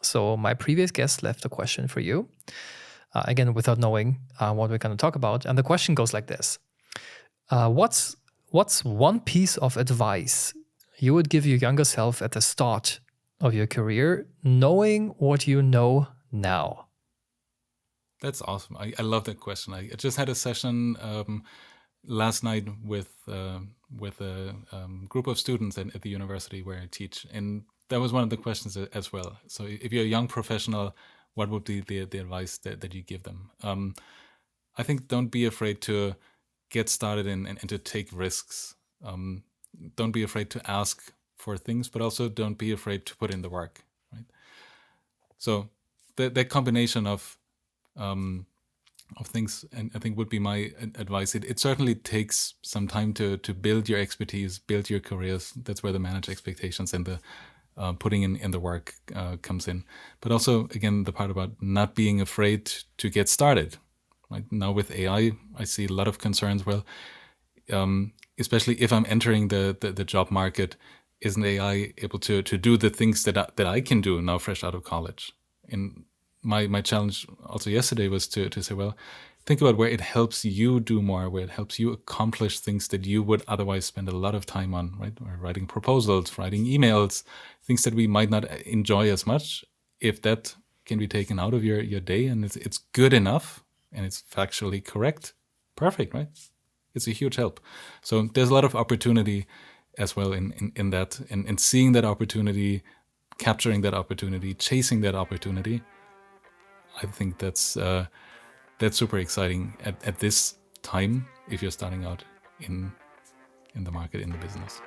So my previous guest left a question for you, again, without knowing what we're going to talk about. And the question goes like this. What's one piece of advice you would give your younger self at the start of your career, knowing what you know now? That's awesome. I love that question. I just had a session last night with a group of students at the university where I teach, and that was one of the questions as well. So if you're a young professional, what would be the advice that you give them? I think don't be afraid to get started and to take risks. Don't be afraid to ask for things, but also don't be afraid to put in the work. Right. So that combination of things, and I think would be my advice. It certainly takes some time to build your expertise, build your careers. That's where the manage expectations and the putting in the work comes in. But also, again, the part about not being afraid to get started. Right now with AI, I see a lot of concerns. Well, especially if I'm entering the job market, isn't AI able to do the things that I can do now, fresh out of college? And my challenge also yesterday was to say, well, think about where it helps you do more, where it helps you accomplish things that you would otherwise spend a lot of time on, right? Or writing proposals, writing emails, things that we might not enjoy as much. If that can be taken out of your day and it's good enough and it's factually correct, perfect, right? It's a huge help. So there's a lot of opportunity as well in that, and seeing that opportunity, capturing that opportunity, chasing that opportunity. I think that's super exciting at this time if you're starting out in the market, in the business.